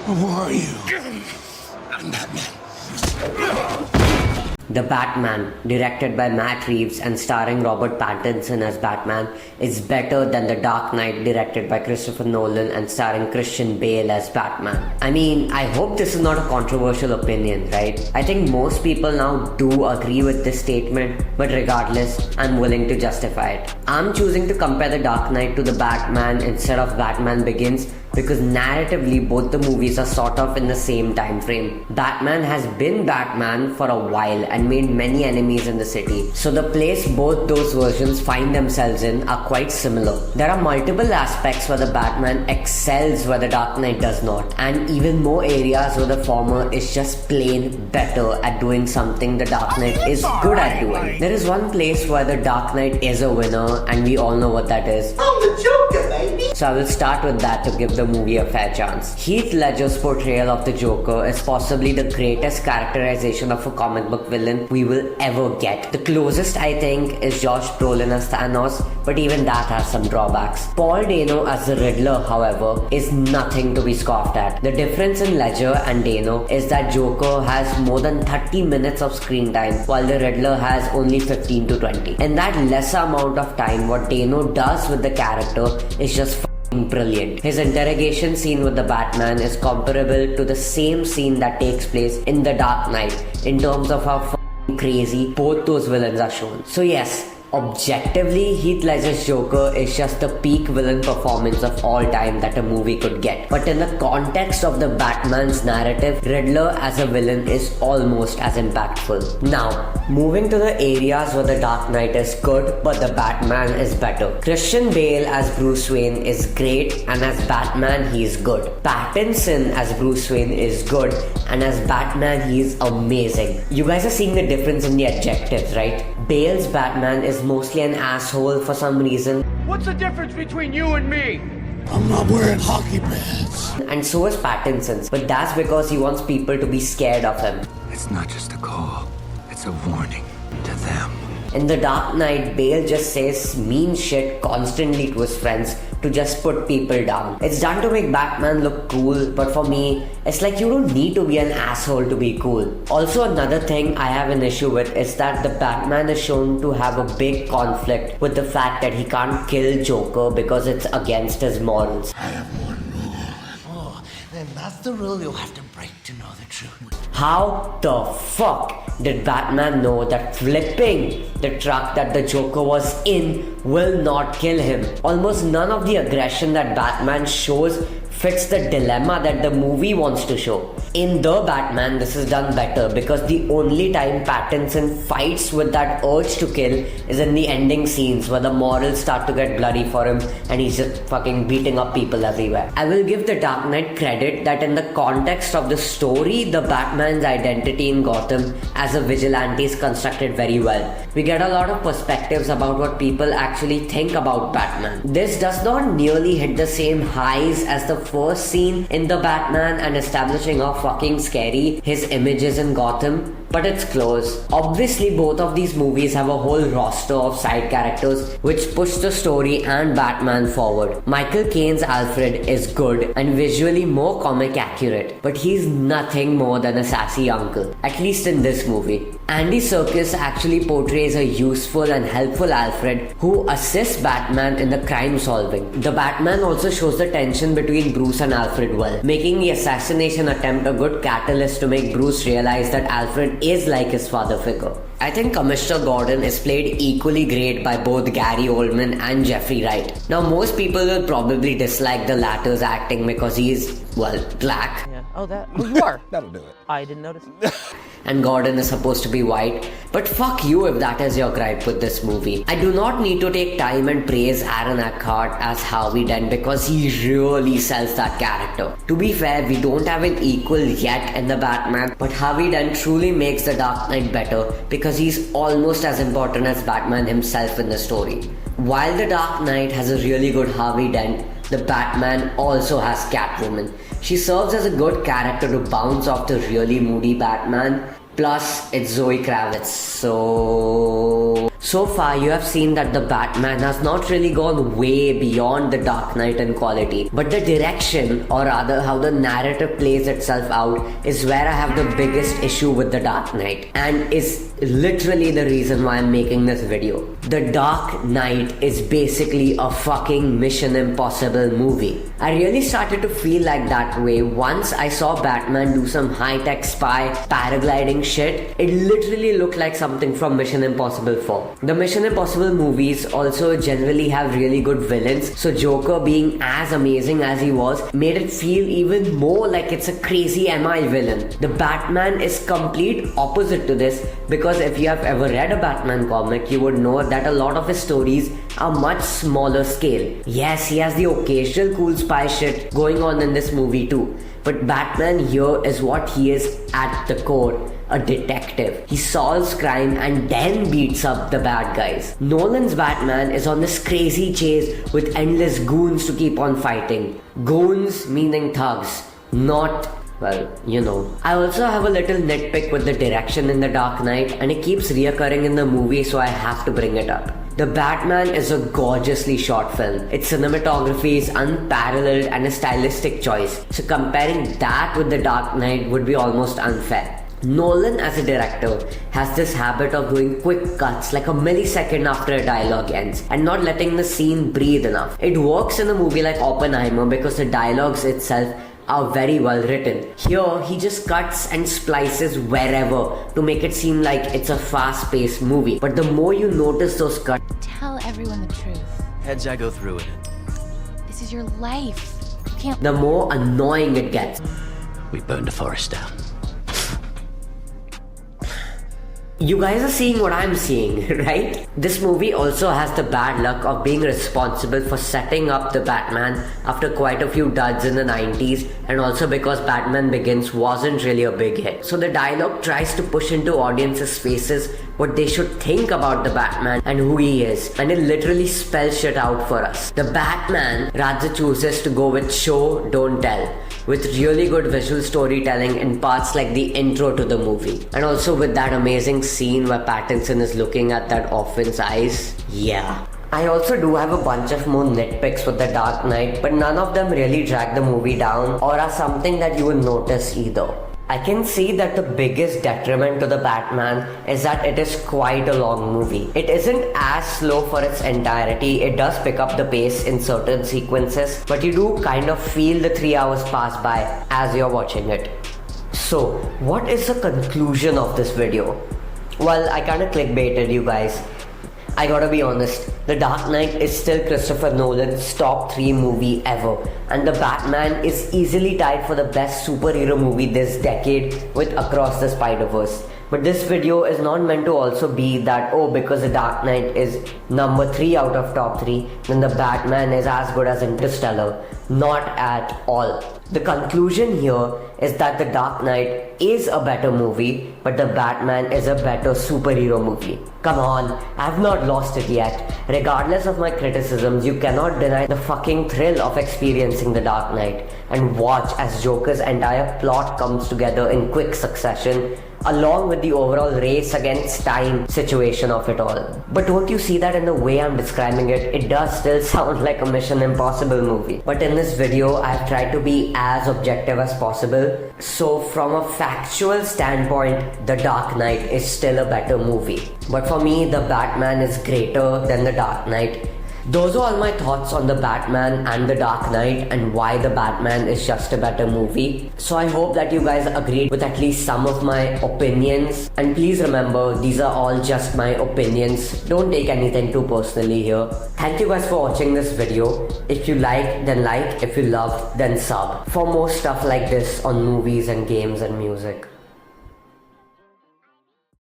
Who are you? I'm Batman. The Batman, directed by Matt Reeves and starring Robert Pattinson as Batman, is better than The Dark Knight, directed by Christopher Nolan and starring Christian Bale as Batman. I mean, I hope this is not a controversial opinion, right? I think most people now do agree with this statement, but regardless, I'm willing to justify it. I'm choosing to compare The Dark Knight to The Batman instead of Batman Begins because narratively both the movies are sort of in the same time frame. Batman has been Batman for a while and made many enemies in the city, so the place both those versions find themselves in are quite similar. There are multiple aspects where the Batman excels where the Dark Knight does not, and even more areas where the former is just plain better at doing something the Dark Knight is good at doing. There is one place where the Dark Knight is a winner, and we all know what that is. I'm the Joker, baby! So I will start with that to give the movie a fair chance. Heath Ledger's portrayal of the Joker is possibly the greatest characterization of a comic book villain we will ever get. The closest I think is Josh Brolin as Thanos, but even that has some drawbacks. Paul Dano as the Riddler, however, is nothing to be scoffed at. The difference in Ledger and Dano is that Joker has more than 30 minutes of screen time while the Riddler has only 15 to 20. In that lesser amount of time, what Dano does with the character is just brilliant. His interrogation scene with the Batman is comparable to the same scene that takes place in The Dark Knight in terms of how crazy both those villains are shown. So yes, objectively, Heath Ledger's Joker is just the peak villain performance of all time that a movie could get. But in the context of the Batman's narrative, Riddler as a villain is almost as impactful. Now, moving to the areas where the Dark Knight is good, but the Batman is better. Christian Bale as Bruce Wayne is great, and as Batman he is good. Pattinson as Bruce Wayne is good, and as Batman he is amazing. You guys are seeing the difference in the adjectives, right? Bale's Batman is mostly an asshole for some reason. What's the difference between you and me? I'm not wearing hockey pads. And so is Pattinson's, but that's because he wants people to be scared of him. It's not just a call, it's a warning to them. In The Dark Knight, Bale just says mean shit constantly to his friends to just put people down. It's done to make Batman look cool, but for me, it's like you don't need to be an asshole to be cool. Also, another thing I have an issue with is that the Batman is shown to have a big conflict with the fact that he can't kill Joker because it's against his morals. I have one rule. Oh, then that's the rule you'll have to break to know the truth. How the fuck did Batman know that flipping the truck that the Joker was in will not kill him? Almost none of the aggression that Batman shows fits the dilemma that the movie wants to show. In The Batman, this is done better because the only time Pattinson fights with that urge to kill is in the ending scenes where the morals start to get bloody for him and he's just fucking beating up people everywhere. I will give The Dark Knight credit that in the context of the story, the Batman's identity in Gotham as a vigilante is constructed very well. We get a lot of perspectives about what people actually think about Batman. This does not nearly hit the same highs as the first scene in The Batman and establishing how fucking scary his image is in Gotham, but it's close. Obviously, both of these movies have a whole roster of side characters which push the story and Batman forward. Michael Caine's Alfred is good and visually more comic accurate, but he's nothing more than a sassy uncle, at least in this movie. Andy Serkis actually portrays a useful and helpful Alfred who assists Batman in the crime solving. The Batman also shows the tension between Bruce and Alfred well, making the assassination attempt a good catalyst to make Bruce realize that Alfred is like his father figure. I think Commissioner Gordon is played equally great by both Gary Oldman and Jeffrey Wright. Now, most people will probably dislike the latter's acting because he's, well, black. Yeah. Oh, well, you are. That'll do it. I didn't notice. And Gordon is supposed to be white. But fuck you if that is your gripe with this movie. I do not need to take time and praise Aaron Eckhart as Harvey Dent because he really sells that character. To be fair, we don't have an equal yet in the Batman, but Harvey Dent truly makes The Dark Knight better because he's almost as important as Batman himself in the story. While The Dark Knight has a really good Harvey Dent, the Batman also has Catwoman. She serves as a good character to bounce off the really moody Batman. Plus, it's Zoe Kravitz, so So far, you have seen that the Batman has not really gone way beyond the Dark Knight in quality, but the direction, or rather how the narrative plays itself out, is where I have the biggest issue with the Dark Knight, and is literally the reason why I'm making this video. The Dark Knight is basically a fucking Mission Impossible movie. I really started to feel like that way once I saw Batman do some high-tech spy paragliding shit. It literally looked like something from Mission Impossible 4. The Mission Impossible movies also generally have really good villains, so Joker being as amazing as he was made it feel even more like it's a crazy MI villain. The Batman is complete opposite to this, because if you have ever read a Batman comic, you would know that a lot of his stories are much smaller scale. Yes, he has the occasional cool spy shit going on in this movie too, but Batman here is what he is at the core. A detective. He solves crime and then beats up the bad guys. Nolan's Batman is on this crazy chase with endless goons to keep on fighting. Goons meaning thugs, not, well, you know. I also have a little nitpick with the direction in The Dark Knight, and it keeps reoccurring in the movie, so I have to bring it up. The Batman is a gorgeously shot film. Its cinematography is unparalleled and a stylistic choice, so comparing that with The Dark Knight would be almost unfair. Nolan as a director has this habit of doing quick cuts like a millisecond after a dialogue ends and not letting the scene breathe enough. It works in a movie like Oppenheimer because the dialogues itself are very well written. Here, he just cuts and splices wherever to make it seem like it's a fast-paced movie. But the more you notice those cuts, Tell everyone the truth. Heads I go through with it. This is your life. You can't. the more annoying it gets. We burned the forest down. You guys are seeing what I'm seeing, right? This movie also has the bad luck of being responsible for setting up the Batman after quite a few duds in the 90s, and also because Batman Begins wasn't really a big hit. So the dialogue tries to push into audiences' faces what they should think about the Batman and who he is, and it literally spells shit out for us. The Batman rather chooses to go with show, don't tell, with really good visual storytelling in parts like the intro to the movie, and also with that amazing scene where Pattinson is looking at that orphan's eyes. Yeah. I also do have a bunch of more nitpicks with The Dark Knight, but none of them really drag the movie down or are something that you will notice either. I can see that the biggest detriment to the Batman is that it is quite a long movie. It isn't as slow for its entirety. It does pick up the pace in certain sequences, but you do kind of feel the 3 hours pass by as you're watching it. So, what is the conclusion of this video? Well, I kinda clickbaited you guys. I gotta be honest, The Dark Knight is still Christopher Nolan's top 3 movie ever, and The Batman is easily tied for the best superhero movie this decade with Across the Spider-Verse. But this video is not meant to also be that, oh, because The Dark Knight is number 3 out of top 3, then The Batman is as good as Interstellar. Not at all. The conclusion here is that The Dark Knight is a better movie, but The Batman is a better superhero movie. Come on, I've not lost it yet. Regardless of my criticisms, you cannot deny the fucking thrill of experiencing The Dark Knight and watch as Joker's entire plot comes together in quick succession, along with the overall race against time situation of it all. But don't you see that in the way I'm describing it? It does still sound like a Mission Impossible movie. But in this video, I've tried to be as objective as possible. So from a factual standpoint, The Dark Knight is still a better movie. But for me, The Batman is greater than The Dark Knight. Those are all my thoughts on The Batman and The Dark Knight and why The Batman is just a better movie. So I hope that you guys agreed with at least some of my opinions. And please remember, these are all just my opinions. Don't take anything too personally here. Thank you guys for watching this video. If you like, then like. If you love, then sub. For more stuff like this on movies and games and music.